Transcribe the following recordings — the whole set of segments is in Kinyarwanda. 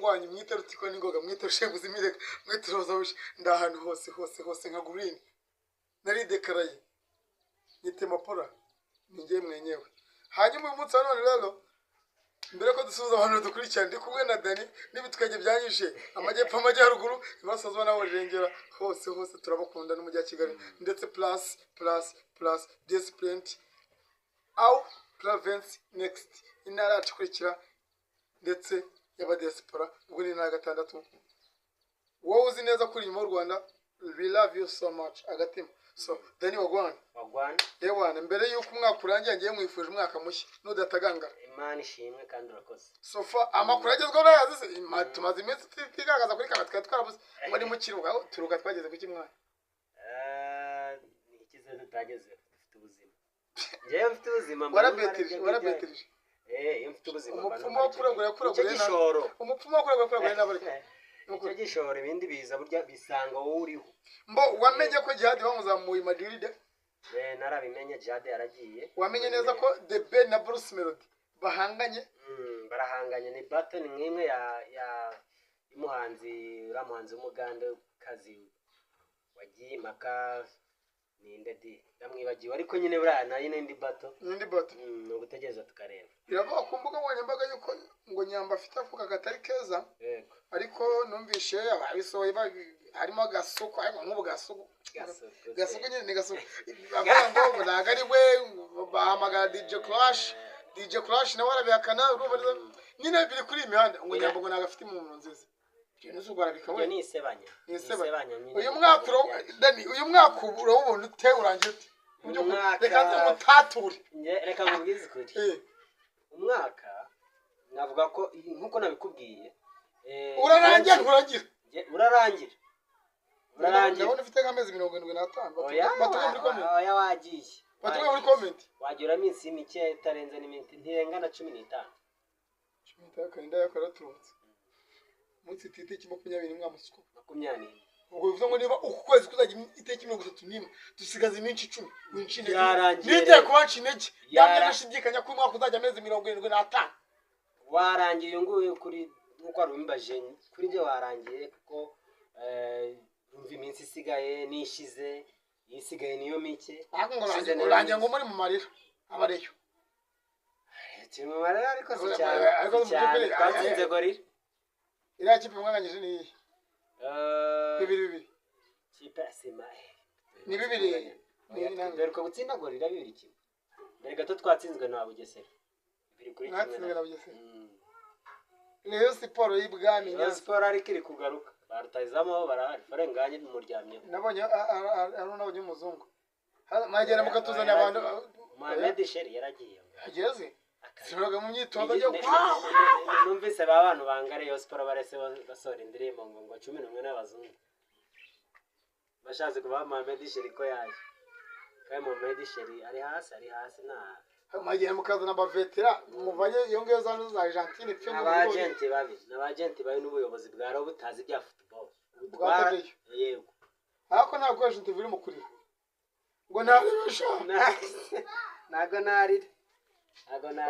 wanyu mwite rutiko n'ingoga mwite shebuzi mireka mwite rozabushi ndahantu hose nka green nari dekaraye nite mapora ningiye mwenyewe hanyuma uyu munsi none rero mbere ko dusuza abantu dukurikirana ndi kumwe na Dani n'ibitwege byanyishe amajyepfo amajyaruguru ibasozo nawe rengera hose turabakunda n'umujyi wa Kigali ndetse plus discipline au province next inara tukurikira ndetse yaba diaspora ubwo ni na gatandatu wowe uzi neza kuri mu Rwanda we love you so much agatima so Dani wagwana yewana mbere yuko umwaka urangiye ngiye mwifuje umwaka mushya nudataganga Imana ishimwe kandi urakoze sofa amakuru agezweho nayazize tumaze iminsi twigagaza kuri kamera twarabuze ngo ni mu kiruga turuka twageze ku kimwana ni ikize tutageze dufite ubuzima ngiye mfite ubuzima warabetirije mfite ubuzima umupfumu wo kuragura n'abari icyo gishoro ibindi biza burya bisanga wowe uriho mbo wamenye ko Jihad bamuzamuye Madrid narabimenye Jihad yaragiye wamenye neza ko The Ben na Bruce Melody bahanganye barahanganye ni battle nk'imwe ya umuhanzi uramuhanzi w'umuganda kazi wagiye impaka ninde ndamwibagiwe ariko nyine buriya nayo n'indi battle no gutegereza tukareba biravuga ku mbuga nkoranyambaga yuko ngo Nyamba afite afuka katari keza ariko numvishe ababisohoye harimo Gasuku ariko nk'ubu Gasuku nyine ni Gasuku bavuga ngo nagari we bahamagara DJ Clash nawe arabihakana nyine biri kuri imihanda ngo Nyamba ngo nagafite impumuro nziza n'uzugara bikawe ni isebanya uyu mwaka urabona ute urangiye ute reka mutature reka nkubwize kuri umwaka navuga ko nkuko nabikubwiye urarangira ndabona ufite nk'amezi 75 batuye muri comment wagiye muri comment wagira iminsi mike itarenze n'iminsi ntirengana 15 kalenda yakora turutse munsi titiki 20 mwamusuko 20 ubwo bivuze ngo niba ukwezi kuzajya iteki 31 dusigaze iminsi 10 winshine yarangiye nite kubanci intege yamye nashidikanya ko umwaka uzajya amezi 75 warangiye uyu nguyu kuri nkuko arumbaje kuri byo warangiye kuko umva iminsi isigaye nishize isigaye niyo mike urangiye ngo muri mu marira abareyo turi mu marira ariko si cyane twatsinze gorira iriya kipe mwanganyije ni iyi bibiri kipe asima ni bibiri dore ko gutsinda gorira 2-1 mbere gato twatsinzwe na Bugesera 2-1 natsinzwe na Bugesera niyo siporo y'ibwami niyo siporo ariko iri kugaruka barutayizamo barahari farenganye mu muryamye nabonye nabonye umuzungu magera mukatuzana abantu Mohamed Sheri yaragiye ageze siroga mu myitozo yo numvise abantu bangare yo siporo barese basora indirimbo ngo 11 n'abazungu bashaze kuba Mohamed Sheri ko yaje kandi Mohamed Sheri ari hasi na magera mukazana abavetera muvanye iyo ngiyo za Argentine pyo n'abagenti babi n'ubuyobozi bwa butazi bya football yego ariko ntabwo agenti biri mu kurira ngo ntabesha nago narira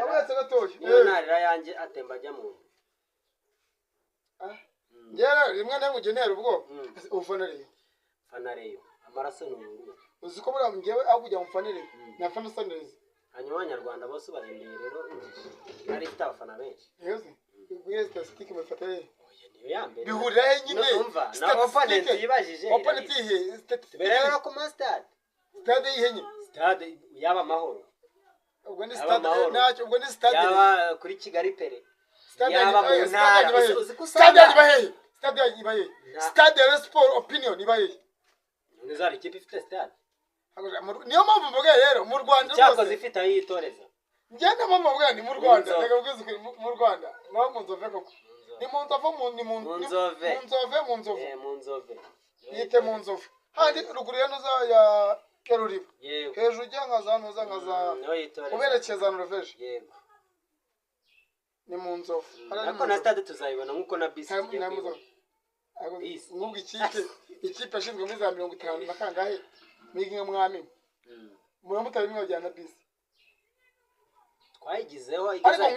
abetse gatoye niyo narira yanjye atemba ajya mu ngera rimwe na mugenera ubwo ufanariye amaraso n'ubururu uzi ko bura ngewe aho kujya mfanire na fana sanirize hanyuma abanyarwanda bose barindiriye rero ari ifite abafana benshi yeze ubwiye statistique mufata ye niyo yambere bihurira nyine na opponent yibajije opponent ihe statistique rero ko stade yihenye stade yaba mahoro ubwo ni stade nacyo ubwo ni stade yaba kuri Kigali pere yaba mu ntara stade yibaye stade ya sport opinion yibaye nizari kipe ifite stade niyo mpamvu mvuga rero mu Rwanda cyakoze ifite ayitoreza ngenda mama mvuga ni mu Rwanda reka bwize mu Rwanda naho mu nzove koko ni mu nzove yite mu nzove handi ruguru ya nuza ya Keruriba hejuru cyangwa za uberekeza Norvege yego ni mu nzove ariko na stade tuzayibona nkuko na bisi nkubwo ikipe ashinzwe muri za 50 na kangahe miginga mwami muramutari mwe bajyana bisi twayigizeho ariko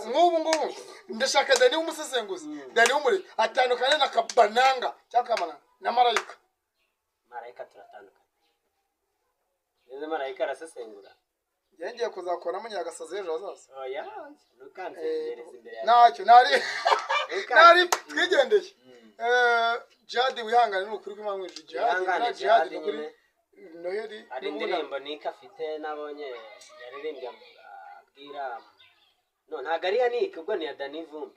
nk'ubu ndashaka Dani w'umusesenguzi Dani w'umuri atandukanye na Kabananga cyangwa Kamananga na Marayika turatandukanye neze Marayika arasesengura ngiye kuzakora munyagasazi ejo hazaza oya nukanzengereza imbere yawe ntacyo nari twigendeye Jadi wihangane n'ukuri kw'Imana Jadi n'ukuri Noheli ari indirimbo Nika afite nabonye yaririmbye abwira ntago ari ya Nika ubwo ni ya Dani Vumbi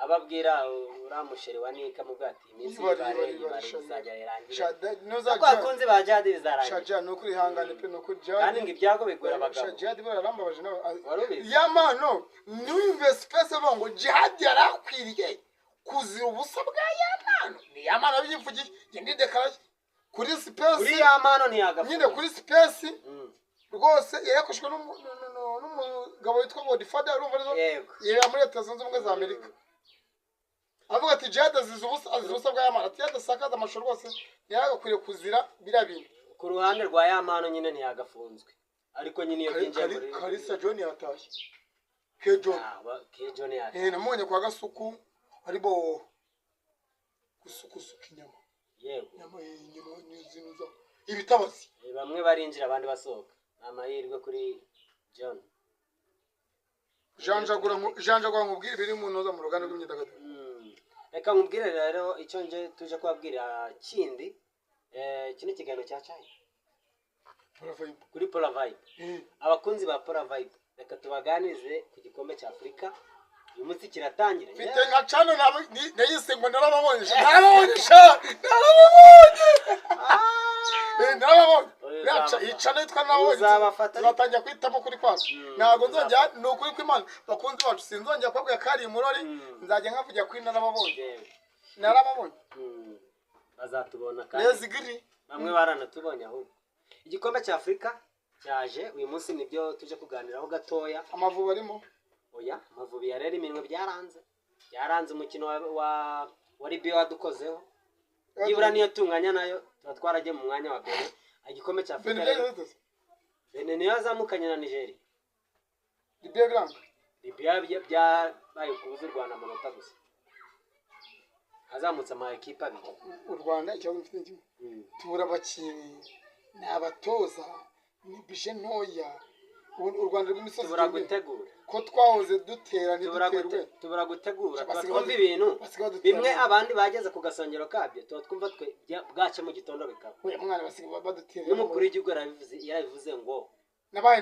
ababwira uramusheri wa Nika mu bwati iminsi izajya irangira abakunzi ba Jadi bizarangira Jadi n'ukuri ihangane pe n'ukuri Jadi kandi ngo ibyago bigura abagabo Jadi bararambabaje nawe yamano n'umve space ngo Jadi yarakwiriye kuzira ubusa bwa yamano ni yamano bivugiye ngende dekaraye kuri space kuri yamano ni agafu nyine kuri space rwose yakoshwe n'umugabo witwa Godfather urumva rero yera muri Leta Zunze Ubumwe za Amerika avuga ati Jadi azize ubusa bwa yamano ati yadasakaza amashuri rwose yagakwiriye kuzira birabintu ku ruhande rwa yamano nyine ntiyagafunzwe ariko nyine iyo byinjiye muri Kalisa John yatashye John namubonye kwa Gasuku aribo gusukusuka inyama inyama nyizinuza ibitabazi bamwe barinjira abandi basohoka amahirwe kuri John janjagura nkubwire biri mu ntoza mu ruganda rw'imyidagaduro reka nkubwire rero icyo nje tuje kubabwira kindi iki ni ikiganiro cya Chai kuri Pola Vibe abakunzi ba Pola Vibe reka tubaganize ku gikombe cya Afurika uyu munsi kiratangira mfite nka cano nayise ngo narababonye icana yitwa nabonye tuzatangira kwitamo kuri kwacu ntabwo nzongera ni ukuri kw'Imana bakunzi bacu sinzongera kubabwira ko ari umurori nzajya nkavugira kuri narababonye bazatubona kandi bamwe baranatubonye ahubwo igikombe cya Afurika cyaje uyu munsi nibyo tuje kuganiraho gatoya Amavubi arimo oya Amavubi yarera iminwe byaranze umukino wa Libya wadukozeho nibura niyo tunganya nayo tuba twaragiye mu mwanya wa mbere igikombe cya Afurika Benin niyo yazamukanye na Nigeria Libya byabaye kubuza u Rwanda amanota gusa hazamutse ama ekipa abiri u Rwanda ikibazo mfite kimwe tubura abakinnyi ni abatoza ni bije ntoya u Rwanda rw'imisozi tubura gutegura ko twahoze dutera ntidutwerwe tubura gutegura twumva ibintu bimwe abandi bageze ku gasongero kabyo tuba twumva twe bwace mu gitondo bikaba mwana basigaye badutera n'umukuru w'igihugu yarabivuze ngo nabaye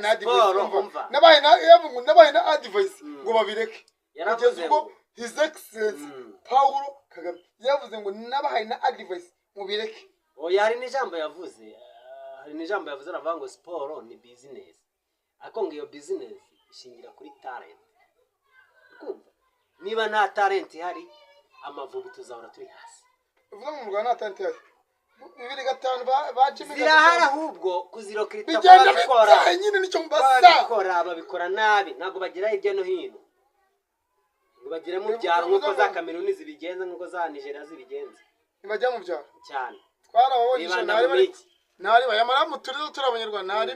na advice ngo babireke yaravuze ngo his excellence Paul Kagame yavuze ngo nabaye na advice mubireke oya hari n'ijambo yavuze aravuga ngo siporo ni business ariko ngo iyo business ishingira kuri talent kumva niba nta talent ihari Amavubi tuzahora turi hasi uvuga mu Rwanda nta talent ihari 2005 bajimira zirahari ahubwo kuzirokirita babikora nyine nicyo mbasa babikora nabi ntabwo bagira hirya no hino ngo bagire mu byaro nk'uko za Cameroon zibigenza nk'uko za Nigeria zibigenza ntibajya mu byaro cyane twarababonye nari bayamara mu turizo turabanyarwanda nari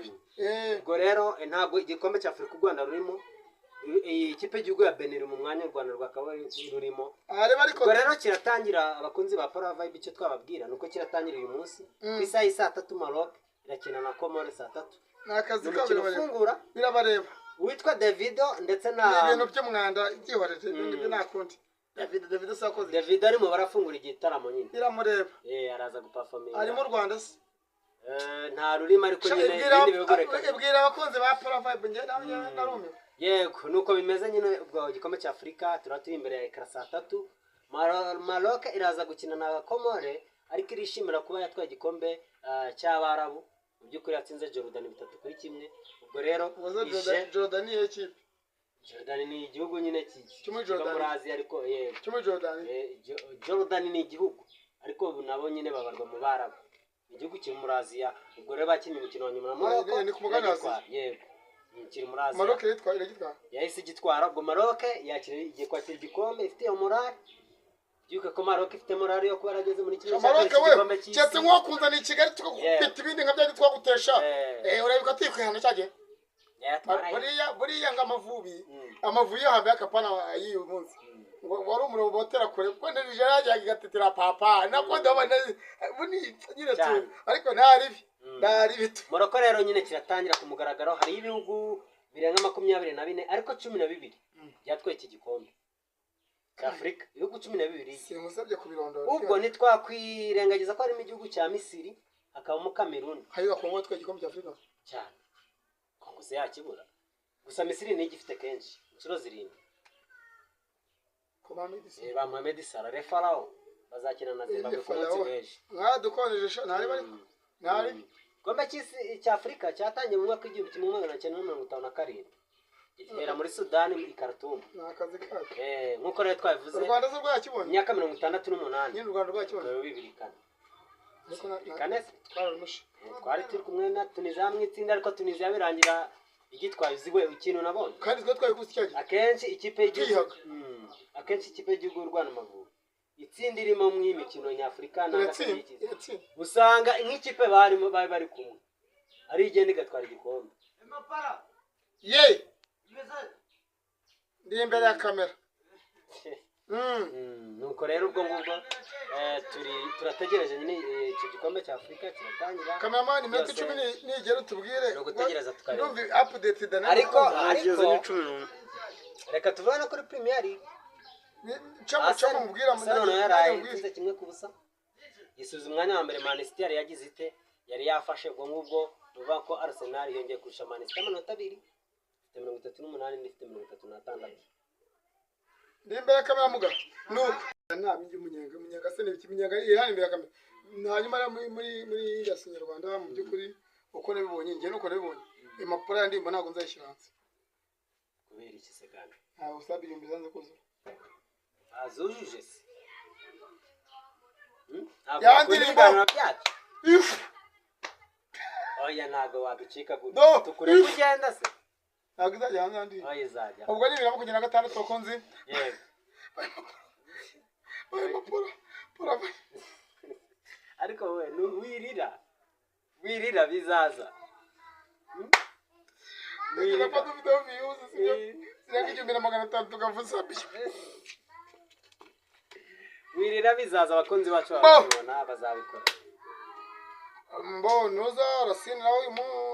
ubwo rero ntabwo igikombe cya Afurika u Rwanda rurimo ikipe y'igihugu ya Benin mu mwanya u Rwanda rwakaba rurimo ubwo rero kiratangira abakunzi ba Pola Vibe icyo twababwira nuko kiratangira uyu munsi ku isaha ya 3 Maroc irakina na Comore 3 nakazi kabira birabareba witwa Davido ndetse na ibintu by'umwanda igihoreze ibindi nakundi Davido sakoze Davido ari mu barafungura igitaramo nyine biramureba araza guperforminga ari mu Rwanda se nta rurimo ariko nyine ibindi bigoreka ibwira abakunzi ba Pola Vibe nge narume yego nuko bimeze nyine ubwo igikombe cya Afurika turaturi imbere ya ekara 3 Maroc iraza gukina na Comore ariko irishimira kuba yatwaye igikombe cy'Abarabu mu by'ukuri yatsinze Jordan 3-1 ubwo rero Jordan ni ekipe Jordan ni igihugu nyine kiba muri Aziya ariko yego Jordan ni igihugu ariko nabo nyine babarwa mu Barabu igihugu kiri muri Aziya ubwo rero bakinnye umukino wa nyuma na Maroc ni ku mugani yego kiri muri Aziya Maroc yitwara yahise igitwara ubwo Maroc yakiriye kwakira igikombe ifite iyo morale byuka ko Maroc ifite morale yo kuba yarageze muri kino gikombe cy'isi cyetse nko kunzana i Kigali tukakupita ibindi nka byandi twagutesha urabika twikwihana cyagiye buriya ng'amavubi amavubi yo hambere akapana y'uyu munsi ngo wari umurongo botera kure kuko na Nigeria yajyaga igatetera papa nako ndabona buni nyine tu ariko ntari bitu Morocco rero nyine kiratangira ku mugaragaro hari ibihugu birenga 24 ariko 12 byatwaye iki gikombe Afrika ibihugu 12 simusabye kubirondora ubwo ntitwakwirengagiza ko harimo igihugu cya Misiri hakabamo Cameroon hayiga Kongo twaye igikombe cya Afrika cyane Kongo se yakibura gusa Misiri ni igifite kenshi inshuro 7 ba Mohamed Salah le Pharaoh bazakina na Zimbabwe ku munsi w'ejo dukoneje ntari Kombe cya Afrika cyatangiye mu mwaka w'igihumbi kimwe magana cyenda mirongo itanu na karindwi gitera muri Sudani i Khartoum nakazi kacu nkuko rero twabivuze u Rwanda zo rwakibonye imyaka 68 nyine u Rwanda rwakibonye 2004 kane twari turi kumwe na Tunisia mu itsinda ariko Tunisia birangira igitwayiziwe ikintu nabonye kandi twe twayikuze cyaje akenshi ikipe y'igihugu y'u Rwanda Amavubi itsinda irimo mu imikino nyafrika n'agakikiza usanga nk'ikipe bari kumwe ari igenda igatwara igikombe ndi imbere ya kamera nuko rero ubwo ngubwo turategereje nyine icyo gikombe cya Afrika kiratangira cameraman iminota 10 nigera utubwire no gutegereza tukareba ndumva update dana ariko reka tuvana kuri Premier League chama mubwira none yaraye kimwe kubusa yisubiza umwanya wa mbere Man City yari yagize ite yari yafashe ubwo ngubwo nuvuga ko Arsenal yongeye kurusha Man City amanota 2 38 n'ifite 36 ndi imbere ya kamera muga nuko ntabingi munyenga se n'ibiki munyenga ihani imbere ya kamera hanyuma muri yasinye Rwanda mu byukuri uko nabibonye nge nuko nabibonye impapuro yandimba ntago nzayishyira hanze kubera iki se kandi usabe ibyo mbizanze kuzo azujuje se yandirimba oya ntago waducika gute tukure kugenda se ntago izajya hanze andi oya izajya ubwo ni 2026 wakonzi yego pora ariko we wirira bizaza wirira pa video views siranga 1500 tukavuza bicho wirira bizaza abakonzi bacu babona bazabikora Noza Racine nawe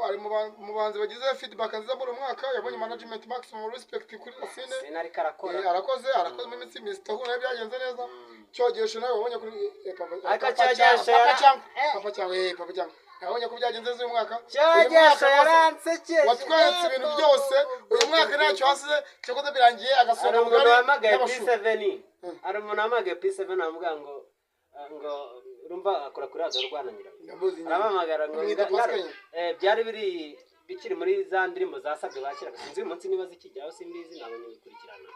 ari mu banzi bagize feedback nziza muri mwaka yabonye management maximum respect kuri Racine sinari karakora arakoze mu minsi mistahura byagenze neza cyogesho nawe wabonye kuri papa cyangwa nabonye ko byagenze uyu mwaka cyogesho yaransekeye watweretse ibintu byose uyu mwaka ntacyo hasize cyo kuda birangiye agasonga mugari P7 ari umuntu amagaye P7 amuga ngo urumva akora kuri radio Rwanda nyira aramamagara ngo byari bikiri muri za ndirimbo zasabwe bakira sinzi uyu munsi niba zikijyaho simbizi nabonye bikurikirana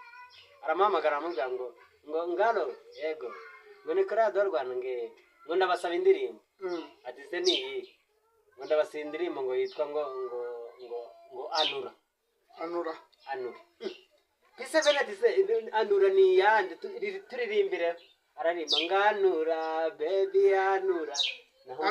aramamagara amuga ngo ngalo yego ngo ni kuri radio Rwanda ngo ndabasaba indirimbo ati se ni ngo ndabasaba indirimbo ngo yitwa ngo anura P7 ati se anura ni yandi turirimbire ararimba nganura baby anura naho